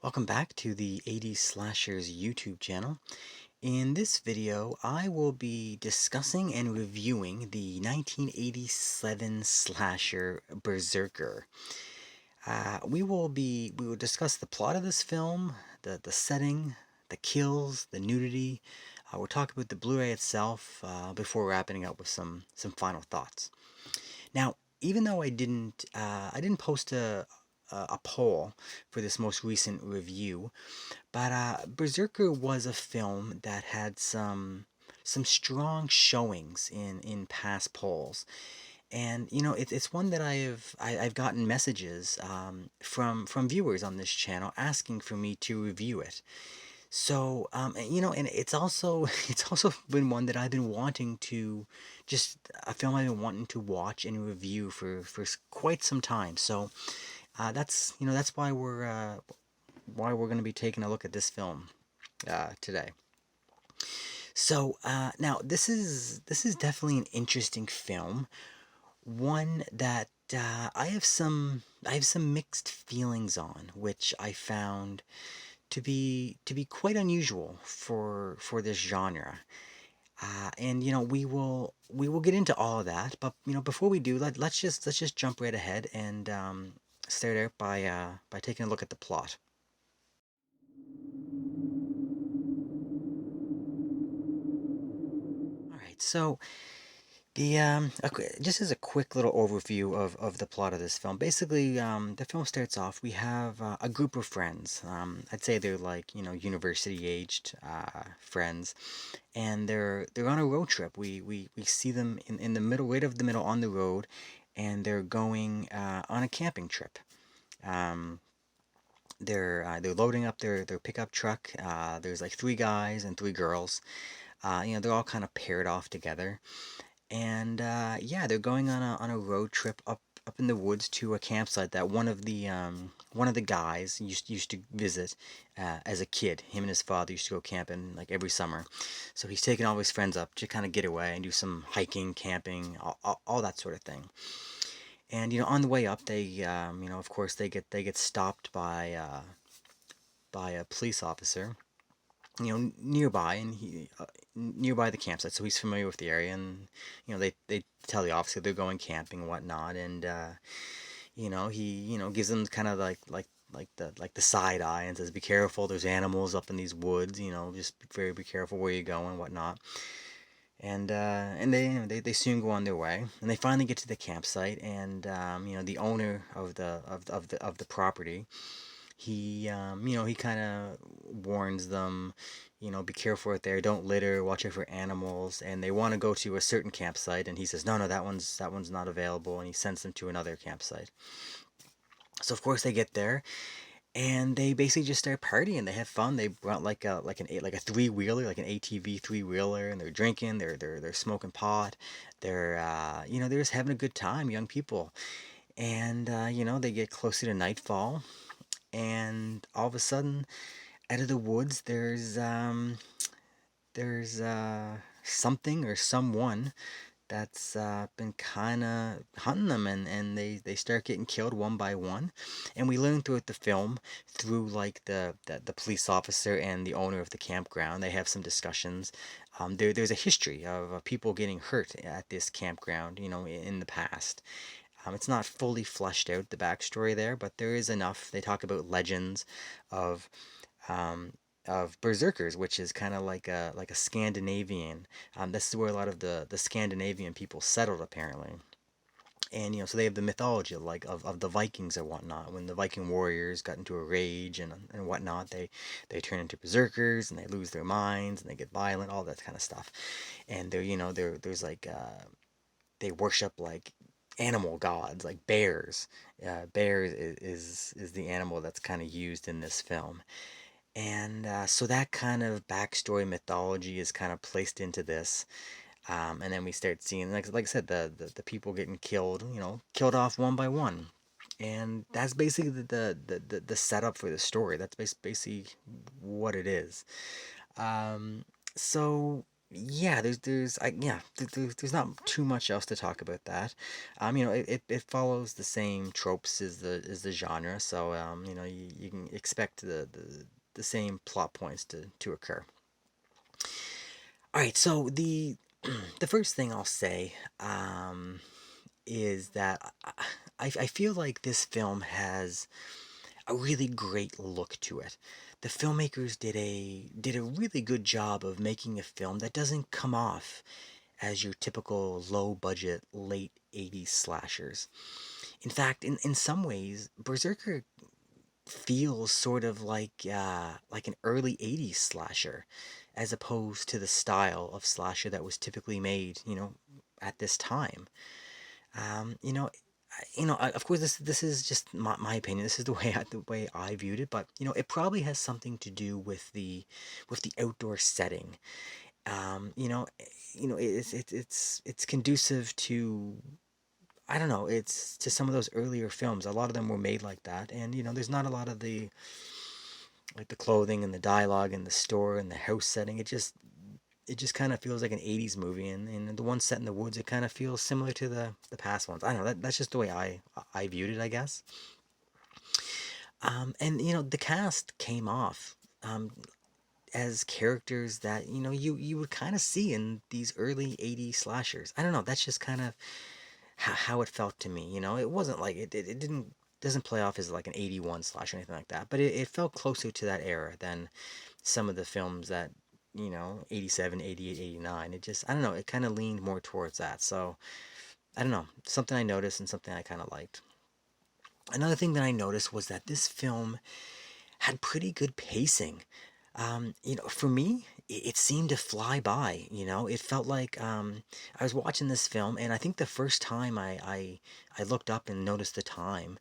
Welcome back to the 80s Slashers YouTube channel. In this video, I will be discussing and reviewing the 1987 slasher Berserker. We will discuss the plot of this film, the setting, the kills, the nudity. We'll talk about the Blu-ray itself before wrapping up with some final thoughts. Now, even though I didn't post a poll for this most recent review, but Berserker was a film that had some strong showings in past polls, and it's one that I've gotten messages from viewers on this channel asking for me to review it. So, and it's also it's also been one that I've been wanting to just a film I've been wanting to watch and review for quite some time. So, that's why we're going to be taking a look at this film today. So, now this is definitely an interesting film, one that I have some mixed feelings on, which I found to be quite unusual for this genre. And we will get into all of that, but before we do, let's just jump right ahead and start out by taking a look at the plot. All right, so just as a quick little overview of the plot of this film. Basically, the film starts off. We have a group of friends. I'd say they're like university aged friends, and they're on a road trip. We see them in the middle, right of the middle on the road, and they're going on a camping trip. Um, they're loading up their pickup truck. There's like three guys and three girls. They're all kind of paired off together, and yeah, they're going on a road trip up in the woods to a campsite that one of the guys used to visit as a kid. Him and his father used to go camping like every summer. So he's taking all his friends up to kind of get away and do some hiking, camping, all that sort of thing. And on the way up, they of course they get stopped by a police officer, nearby, and he nearby the campsite, so he's familiar with the area, and they tell the officer they're going camping and whatnot, and he gives them kind of like the side eye and says, "Be careful, there's animals up in these woods, just be careful where you go and whatnot." And they soon go on their way, and they finally get to the campsite, and the owner of the property, he kind of warns them, be careful out there, don't litter, watch out for animals, and they want to go to a certain campsite, and he says, no, no, that one's not available, and he sends them to another campsite. So of course they get there, and they basically just start partying. They have fun. They brought like a three wheeler, like an ATV three wheeler, and they're drinking. They're smoking pot. They're just having a good time, young people. And they get closer to nightfall, and all of a sudden, out of the woods, there's something or someone that's been kind of hunting them, and they start getting killed one by one. And we learn throughout the film, through like the police officer and the owner of the campground, they have some discussions. There's a history of people getting hurt at this campground, in the past. It's not fully fleshed out, the backstory there, but there is enough. They talk about legends of um, berserkers, which is kind of like a Scandinavian. This is where a lot of the Scandinavian people settled, apparently. And so they have the mythology of the Vikings and whatnot. When the Viking warriors got into a rage and whatnot, they turn into berserkers, and they lose their minds, and they get violent, all that kind of stuff. And there's like they worship like animal gods, like bears. Bears is the animal that's kind of used in this film. And so that kind of backstory mythology is kind of placed into this. And then we start seeing, like I said, the people getting killed, killed off one by one. And that's basically the setup for the story. That's basically what it is. Um, so Yeah, there's not too much else to talk about that. It follows the same tropes as the genre, so you can expect the same plot points to occur. All right, so the the first thing I'll say is that I feel like this film has a really great look to it. The filmmakers did a really good job of making a film that doesn't come off as your typical low budget late 80s slashers. In fact, in some ways, Berserker feels sort of like an early 80s slasher as opposed to the style of slasher that was typically made, at this time. Um, you know, of course, this is just my opinion. This is the way I viewed it, but it probably has something to do with the outdoor setting. Um, you know, it's conducive to, I don't know, it's to some of those earlier films. A lot of them were made like that, and there's not a lot of the like the clothing and the dialogue and the store and the house setting. It just kind of feels like an 80s movie, and the one set in the woods, it kind of feels similar to the past ones. I don't know, that's just the way I viewed it, I guess. And the cast came off as characters that you would kind of see in these early 80s slashers. I don't know, that's just kind of how it felt to me. It wasn't like it didn't doesn't play off as like an 81 slash or anything like that, but it felt closer to that era than some of the films that 87, 88, 89. It just, I don't know, it kind of leaned more towards that. So I don't know, something I noticed and something I kind of liked. Another thing that I noticed was that this film had pretty good pacing. For me, it seemed to fly by. It felt like I was watching this film, and I think the first time I looked up and noticed the time,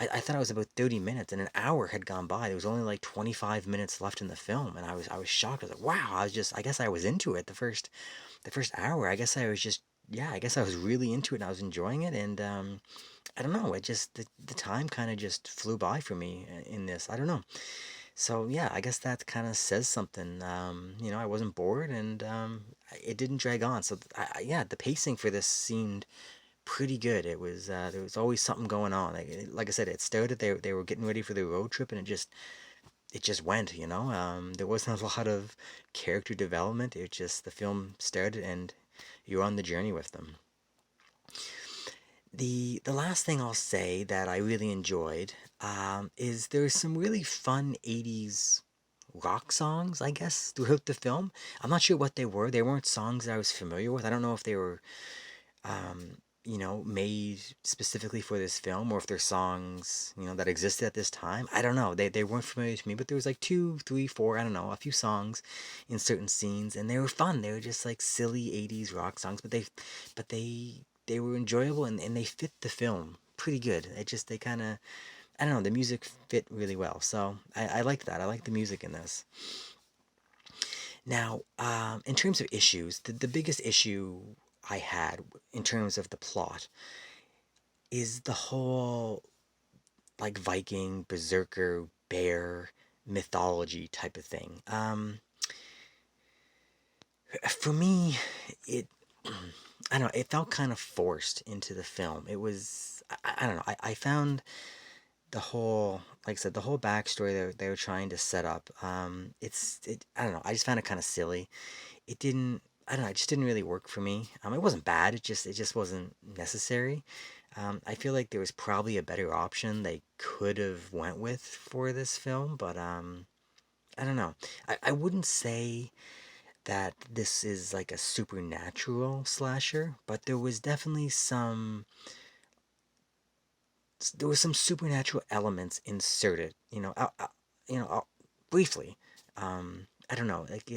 I thought it was about 30 minutes, and an hour had gone by. There was only like 25 minutes left in the film, and I was shocked. I was like, wow, I guess I was into it the first hour. I guess I was just, yeah, I guess I was really into it, and I was enjoying it, and I don't know, it just, the time kind of just flew by for me in this. I don't know. So yeah, I guess that kind of says something. I wasn't bored, and it didn't drag on. So yeah, the pacing for this seemed pretty good. There was always something going on. Like I said, it started. They were getting ready for the road trip, and it just went. There wasn't a lot of character development. It just, the film started, and you're on the journey with them. The last thing I'll say that I really enjoyed is there's some really fun 80s rock songs, I guess, throughout the film. I'm not sure what they were. They weren't songs that I was familiar with. I don't know if they were, made specifically for this film, or if they're songs, that existed at this time. I don't know. They weren't familiar to me, but there was like two, three, four, I don't know, a few songs in certain scenes, and they were fun. They were just like silly 80s rock songs, but they were enjoyable, and they fit the film pretty good. They kind of, I don't know, the music fit really well. So I like that. I like the music in this. Now, in terms of issues, the biggest issue I had in terms of the plot is the whole like Viking, Berserker, bear mythology type of thing. For me, it I don't know, it felt kind of forced into the film. It was, I don't know, I found the whole, like I said, the whole backstory they were trying to set up. I don't know, I just found it kind of silly. It didn't, I don't know, it just didn't really work for me. It wasn't bad. It just wasn't necessary. I feel like there was probably a better option they could have went with for this film, but I don't know. I wouldn't say that this is like a supernatural slasher, but there was some supernatural elements inserted. Briefly. I don't know. Like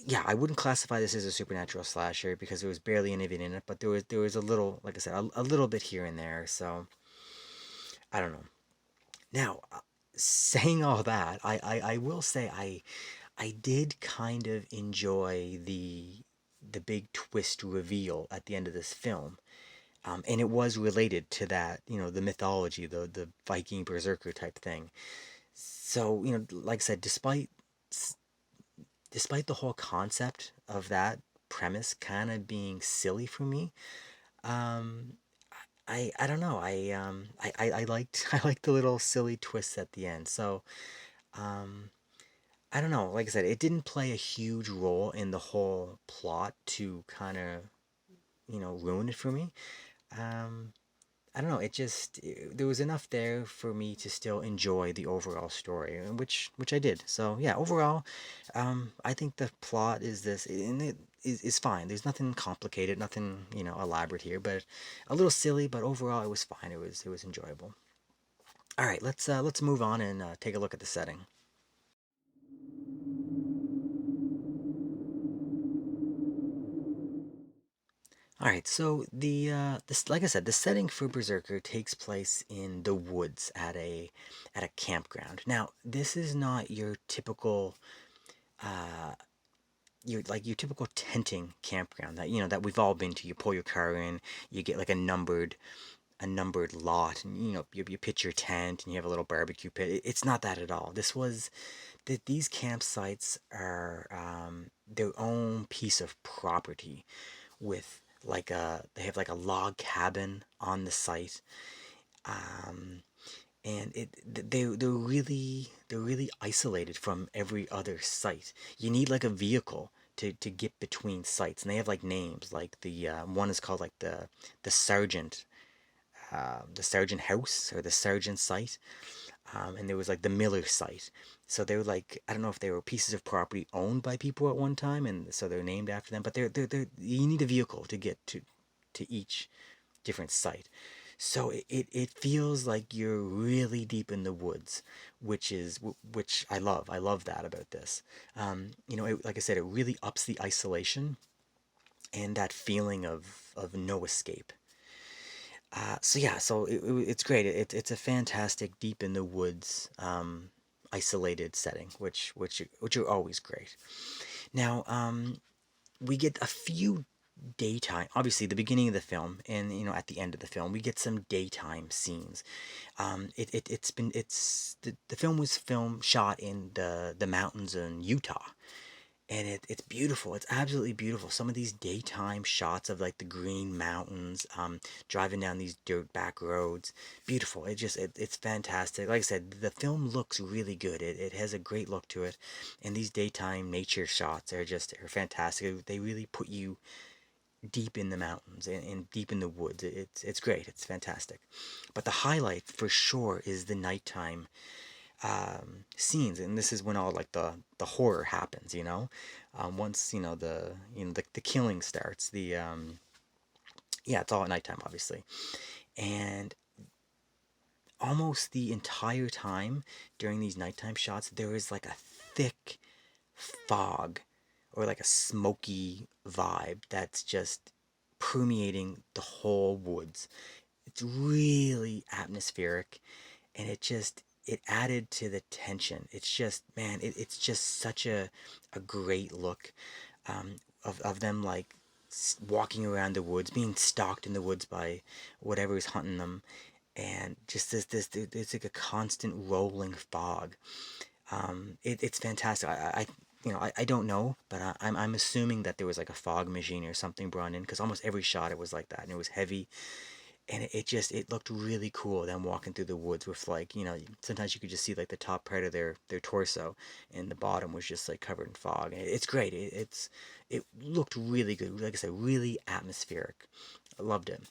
yeah, I wouldn't classify this as a supernatural slasher because there was barely anything in it, but there was a little, like I said, a little bit here and there. So I don't know. Now, saying all that, I will say I did kind of enjoy the big twist reveal at the end of this film. And it was related to that, the mythology, the Viking berserker type thing. So, like I said, despite despite the whole concept of that premise kind of being silly for me, um, I don't know. I liked I liked the little silly twists at the end. So um, I don't know. Like I said, it didn't play a huge role in the whole plot to kind of ruin it for me. Um, I don't know. There was enough there for me to still enjoy the overall story, which I did. So yeah, overall, I think the plot is this, and it is fine. There's nothing complicated, nothing elaborate here, but a little silly. But overall, it was fine. It was enjoyable. All right, let's move on and take a look at the setting. All right, so this, like I said, the setting for Berserker takes place in the woods at a campground. Now, this is not your typical uh your typical tenting campground that that we've all been to. You pull your car in, you get like a numbered lot, and you pitch your tent and you have a little barbecue pit. It's not that at all. These campsites are their own piece of property with they have like a log cabin on the site, um, and they're really isolated from every other site. You need like a vehicle to get between sites, and they have like names. Like the one is called like the sergeant the sergeant house or the sergeant site, and there was like the Miller site. So they were like, I don't know if they were pieces of property owned by people at one time, and so they're named after them. But they're you need a vehicle to get to each different site. So it feels like you're really deep in the woods, which I love. I love that about this. Like I said, it really ups the isolation and that feeling of no escape. So yeah, so it's great. It's a fantastic deep in the woods, isolated setting, which are always great. Now, we get a few daytime, obviously the beginning of the film, and at the end of the film we get some daytime scenes. The film was shot in the mountains in Utah, and it's beautiful. It's absolutely beautiful. Some of these daytime shots of like the green mountains, driving down these dirt back roads, beautiful. It's fantastic. Like I said, the film looks really good. It has a great look to it, and these daytime nature shots are fantastic. They really put you deep in the mountains and deep in the woods. It's great. It's fantastic. But the highlight for sure is the nighttime scenes, and this is when all like the horror happens. Once the killing starts. The Yeah, it's all at nighttime, obviously, and almost the entire time during these nighttime shots, there is like a thick fog or like a smoky vibe that's just permeating the whole woods. It's really atmospheric, and it added to the tension. It's just, man, it's just such a great look, of them like walking around the woods, being stalked in the woods by whatever is hunting them, and just this it's like a constant rolling fog. It's fantastic. I don't know, but I'm assuming that there was like a fog machine or something brought in, because almost every shot it was like that, and it was heavy, and it looked really cool. Them walking through the woods with like sometimes you could just see like the top part of their torso, and the bottom was just like covered in fog. It's great. It looked really good. Like I said, really atmospheric. I loved it.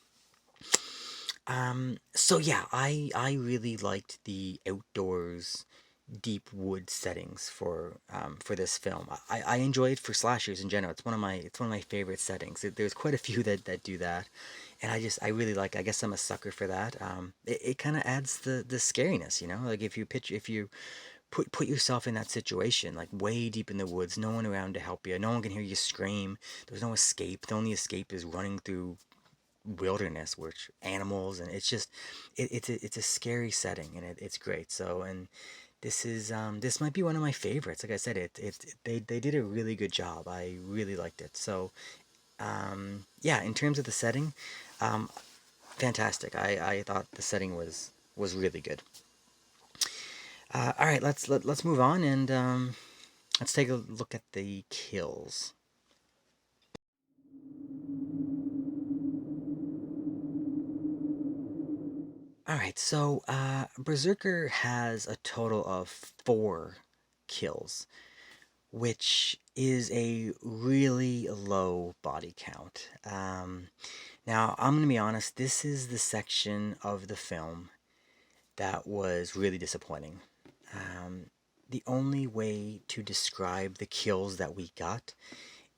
So yeah, I really liked the outdoors, deep wood settings for this film. I enjoy it for slashers in general. It's one of my favorite settings. There's quite a few that do that, and I really like. I guess I'm a sucker for that. It kind of adds the scariness, Like if you put yourself in that situation, like way deep in the woods, no one around to help you, no one can hear you scream. There's no escape. The only escape is running through wilderness, which animals, and it's a scary setting, and it's great. So, and this might be one of my favorites. Like I said, they did a really good job. I really liked it. So yeah, in terms of the setting, um, fantastic. I thought the setting was really good. All right, let's move on, and let's take a look at the kills. All right, so Berserker has a total of 4 kills, which is a really low body count. Now, I'm going to be honest, this is the section of the film that was really disappointing. Um, the only way to describe the kills that we got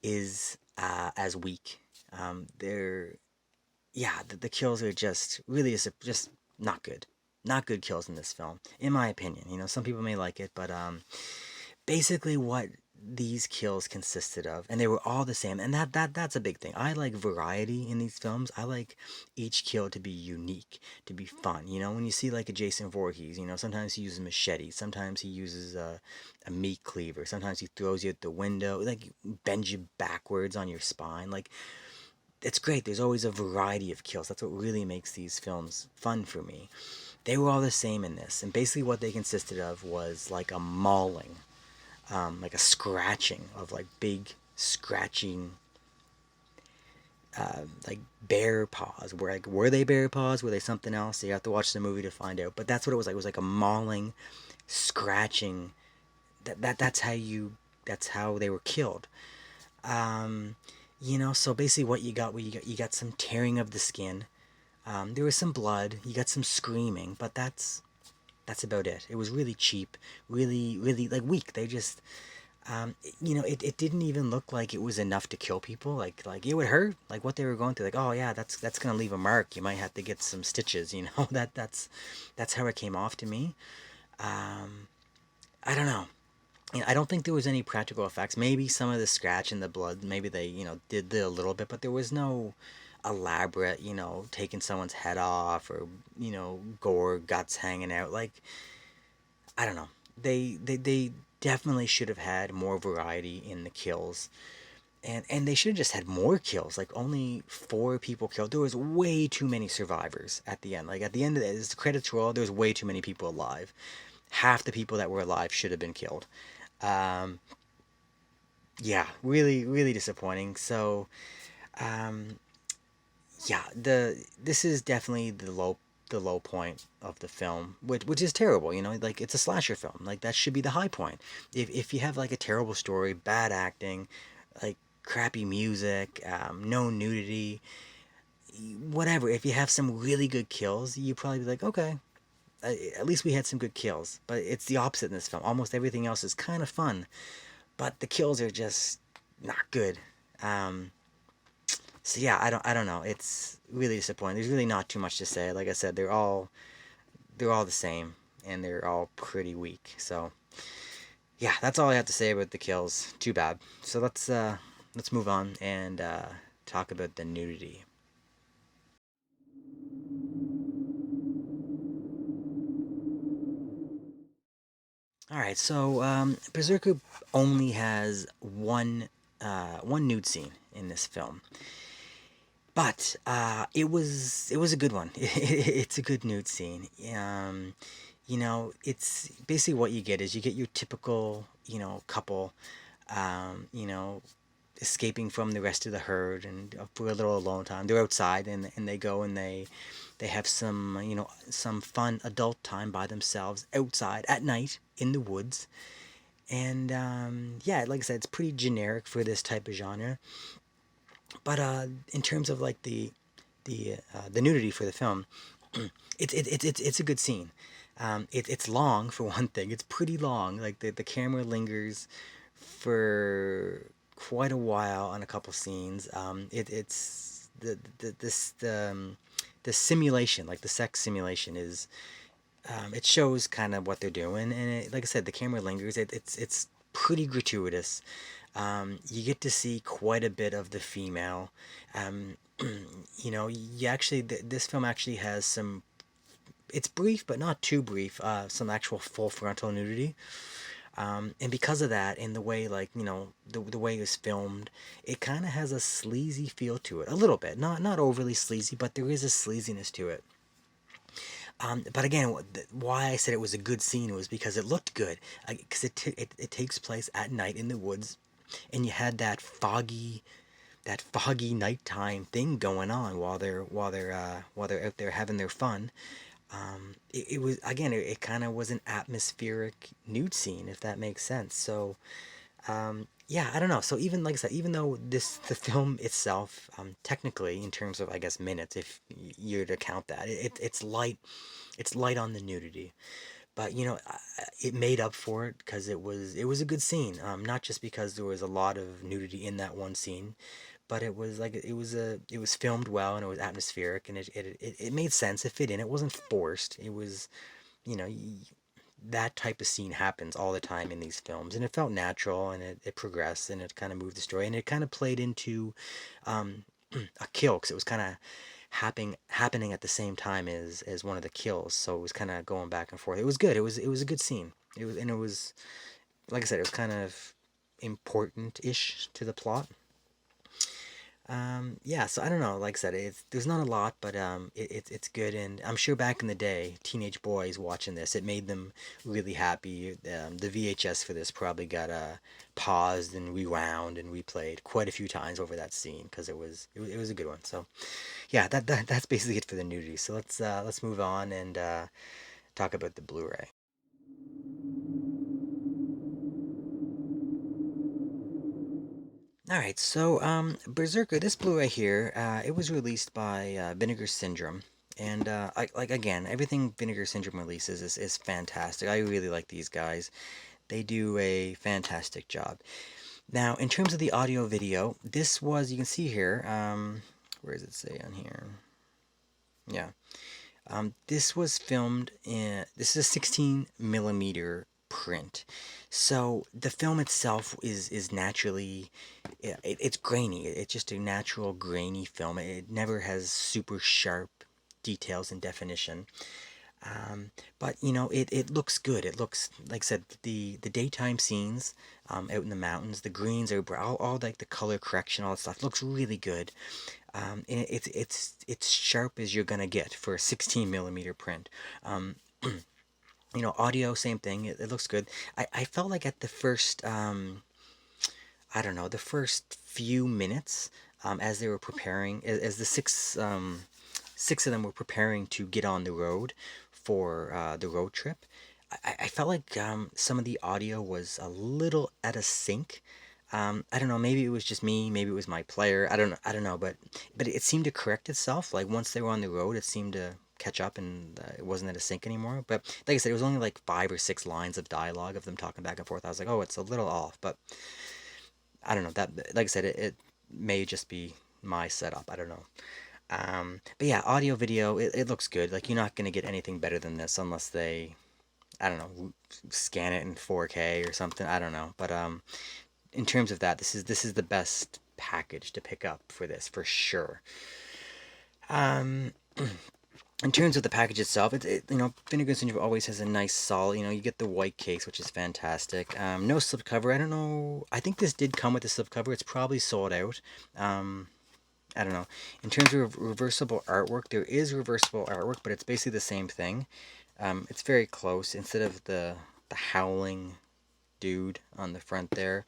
is as weak. They're yeah, the kills are just really just not good. Not good kills in this film, in my opinion. You know, some people may like it, but basically what these kills consisted of, and they were all the same, and that's a big thing. I like variety in these films. I like each kill to be unique, to be fun. You know, when you see like a Jason Voorhees, you know, sometimes he uses a machete, sometimes he uses a meat cleaver, sometimes he throws you at the window, like bends you backwards on your spine. Like it's great. There's always a variety of kills. That's what really makes these films fun for me. They were all the same in this, and basically what they consisted of was like a mauling, like a scratching of like big scratching, like bear paws. Were they bear paws? Were they something else? You have to watch the movie to find out. But that's what it was like. It was like a mauling, scratching. That's how you. That's how they were killed. Um, you know, so basically what you got some tearing of the skin. There was some blood. You got some screaming, but that's about it. It was really cheap, really like weak. They just you know, it didn't even look like it was enough to kill people. Like it would hurt. Like what they were going through. Like oh yeah, that's gonna leave a mark. You might have to get some stitches. You know that's how it came off to me. Um, I don't know. You know, I don't think there was any practical effects. Maybe some of the scratch and the blood. Maybe they did a little bit, but there was no elaborate taking someone's head off or gore guts hanging out. Like I don't know. They definitely should have had more variety in the kills. And they should have just had more kills. Like only 4 people killed. There was way too many survivors at the end. Like at the end of it, as the credits roll, there was way too many people alive. Half the people that were alive should have been killed. Um, yeah, really disappointing. So um, yeah, this is definitely the low point of the film, which is terrible. Like it's a slasher film. Like that should be the high point. If you have like a terrible story, bad acting, like crappy music, no nudity, whatever. If you have some really good kills, you probably be like, okay, at least we had some good kills. But it's the opposite in this film. Almost everything else is kind of fun, but the kills are just not good. Um, so yeah, I don't know. It's really disappointing. There's really not too much to say. Like I said, they're all the same, and they're all pretty weak. So yeah, that's all I have to say about the kills. Too bad. So let's move on and talk about the nudity. All right, so Berserker only has one nude scene in this film, but it was a good one. It's a good nude scene. It's basically what you get is you get your typical couple, you know, escaping from the rest of the herd and for a little alone time. They're outside and they go and they have some some fun adult time by themselves outside at night in the woods. And yeah, like I said, it's pretty generic for this type of genre. But in terms of like the nudity for the film, it's a good scene. It's long for one thing. It's pretty long. Like the camera lingers for quite a while on a couple scenes. It's the simulation, like the sex simulation, is it shows kind of what they're doing, and like I said, the camera lingers. It's pretty gratuitous. You get to see quite a bit of the female. Um, you actually this film actually has some. It's brief, but not too brief. Some actual full frontal nudity. And because of that, and the way like the way it was filmed, it kind of has a sleazy feel to it, a little bit. Not overly sleazy, but there is a sleaziness to it. But again, why I said it was a good scene was because it looked good. Because it takes place at night in the woods, and you had that foggy nighttime thing going on while they're out there having their fun. It was again, it kind of was an atmospheric nude scene, if that makes sense. So yeah, I don't know. So even like I said, even though the film itself, technically in terms of I guess minutes, if you're to count that, it's light on the nudity, but it made up for it because it was a good scene. Not just because there was a lot of nudity in that one scene, but it was filmed well and it was atmospheric and it made sense. It fit in. It wasn't forced. It was you know that type of scene happens all the time in these films, and it felt natural, and it progressed, and it kind of moved the story, and it kind of played into um, a kill because it was kind of happening at the same time as one of the kills, so it was kind of going back and forth. It was good. It was a good scene. It was like I said, it was kind of important-ish to the plot. Yeah, so I don't know. Like I said, there's not a lot, but it's good, and I'm sure back in the day, teenage boys watching this, it made them really happy. The VHS for this probably got paused and rewound and replayed quite a few times over that scene because it was a good one. So yeah, that's basically it for the nudity. So let's move on and talk about the Blu-ray. All right, so Berserker, this Blu-ray here, it was released by Vinegar Syndrome, and like again, everything Vinegar Syndrome releases is fantastic. I really like these guys. They do a fantastic job. Now, in terms of the audio video, this was you can see here. Where does it say on here? Yeah, this was filmed in. This is a 16 millimeter print. So the film itself is naturally, yeah, it's grainy. It's just a natural grainy film. It never has super sharp details and definition. But it looks good. It looks like I said the daytime scenes out in the mountains. The greens are all like the color correction, all that stuff looks really good. And it's sharp as you're gonna get for a 16 millimeter print. Um, Audio, same thing. It looks good. I felt like at the first, I don't know, the first few minutes, as they were preparing, as the six of them were preparing to get on the road for the road trip, I felt like some of the audio was a little out of sync. I don't know. Maybe it was just me. Maybe it was my player. I don't know. I don't know. But it seemed to correct itself. Like once they were on the road, it seemed to catch up, and it wasn't at a sync anymore. But like I said, it was only like 5 or 6 lines of dialogue of them talking back and forth. I was like, oh, it's a little off. But I don't know. That like I said, it may just be my setup. I don't know. But yeah, audio video, it looks good. Like you're not gonna get anything better than this unless they, I don't know, scan it in 4K or something. I don't know. But in terms of that, this is the best package to pick up for this for sure. Um, in terms of the package itself, Vinegar Syndrome always has a nice solid. You get the white case, which is fantastic. No slipcover. I don't know. I think this did come with a slipcover. It's probably sold out. Um, I don't know. In terms of reversible artwork, there is reversible artwork, but it's basically the same thing. It's very close. Instead of the howling dude on the front there,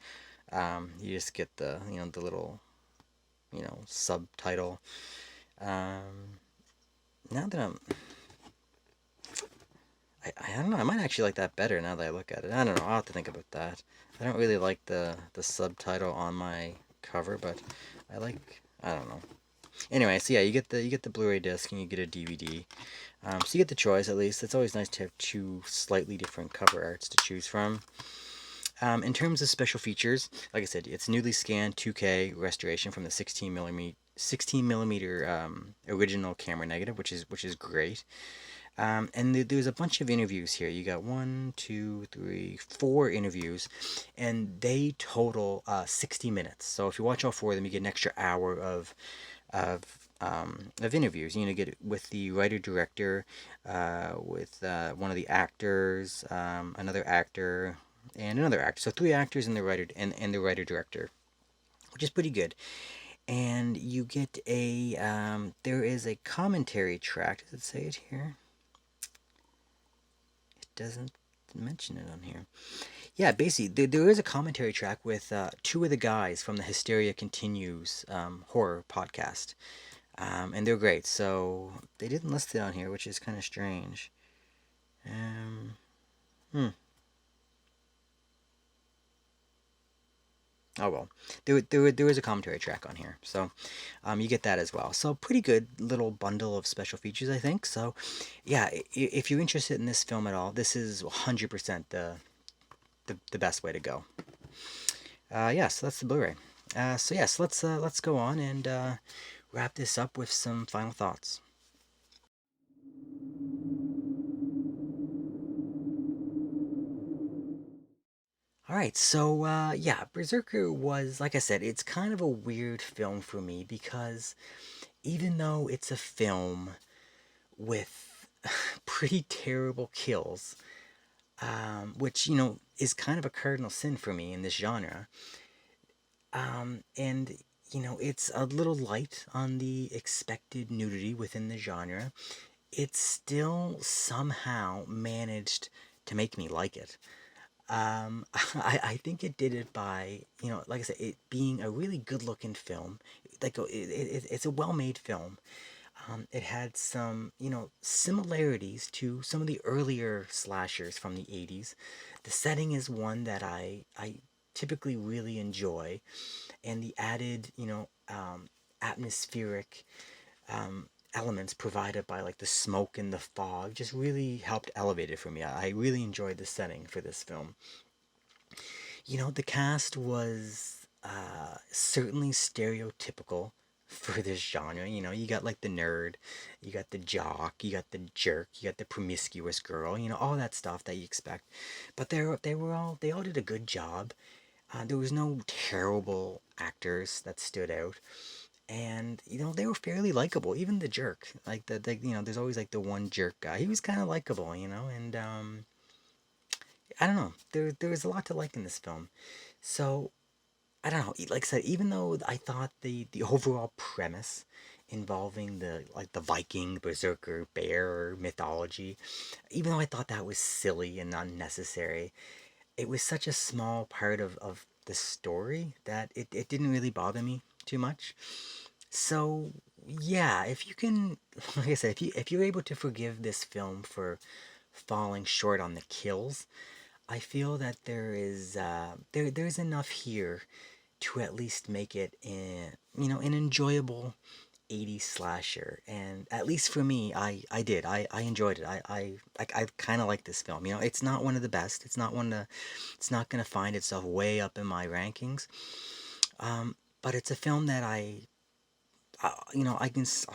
you just get the little subtitle. Um, now that I don't know, I might actually like that better now that I look at it. I don't know. I'll have to think about that. I don't really like the subtitle on my cover, but I don't know. Anyway, so yeah, you get the Blu-ray disc and you get a DVD. So you get the choice at least. It's always nice to have two slightly different cover arts to choose from. In terms of special features, like I said, it's newly scanned 2K restoration from the 16 millimeter original camera negative, which is great. And there's a bunch of interviews here. You got one, two, three, four interviews, and they total 60 minutes. So if you watch all four of them, you get an extra hour of of interviews. You get it with the writer director, with one of the actors, another actor, and another actor. So three actors and the writer director, which is pretty good. And you get there is a commentary track. Does it say it here? doesn't mention it on here. Yeah, basically, there is a commentary track with two of the guys from the Hysteria Continues horror podcast, and they're great. So they didn't list it on here, which is kind of strange. Um, hmm. Oh well, there is a commentary track on here, so you get that as well. So pretty good little bundle of special features, I think. So yeah, if you're interested in this film at all, this is 100% the best way to go. Yeah, so that's the Blu-ray. So yes, let's go on and wrap this up with some final thoughts. All right, so yeah, Berserker was, like I said, it's kind of a weird film for me because even though it's a film with pretty terrible kills, which is kind of a cardinal sin for me in this genre, and it's a little light on the expected nudity within the genre. It still somehow managed to make me like it. I think it did it by, like I said, it being a really good looking film. Like it's a well made film. It had some, similarities to some of the earlier slashers from the 80s. The setting is one that I typically really enjoy, and the added, atmospheric elements provided by like the smoke and the fog just really helped elevate it for me. I really enjoyed the setting for this film. The cast was certainly stereotypical for this genre. You got like the nerd, you got the jock, you got the jerk, you got the promiscuous girl, all that stuff that you expect. But they all did a good job. There was no terrible actors that stood out, and they were fairly likable. Even the jerk, like there's always like the one jerk guy. He was kind of likable, and I don't know. There was a lot to like in this film. So I don't know. Like I said, even though I thought the overall premise involving the Viking Berserker bear mythology, even though I thought that was silly and unnecessary, it was such a small part of the story that it didn't really bother me too much. So yeah, if you can, like I said, if you're able to forgive this film for falling short on the kills, I feel that there's enough here to at least make it an enjoyable 80s slasher. And at least for me, I did. I enjoyed it. I kind of like this film. It's not one of the best. It's not going to find itself way up in my rankings. But it's a film that I'll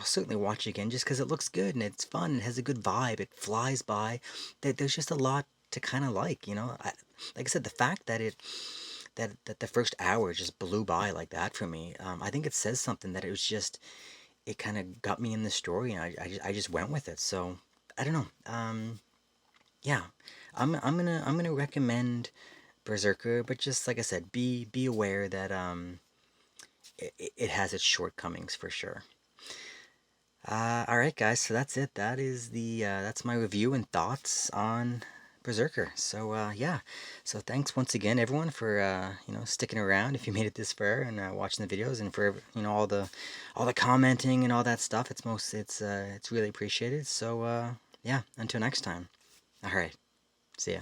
certainly watch again just because it looks good and it's fun. It has a good vibe. It flies by. There's just a lot to kind of like I said, the fact that the first hour just blew by like that for me. I think it says something that it kind of got me in the story, and I just went with it. So I don't know. Yeah, I'm gonna recommend Berserker, but just like I said, be aware that it has its shortcomings for sure. All right, guys. So that's it. That's my review and thoughts on Berserker. So yeah. So thanks once again, everyone, for sticking around if you made it this far and watching the videos, and for all the commenting and all that stuff. It's really appreciated. So yeah. Until next time. All right. See ya.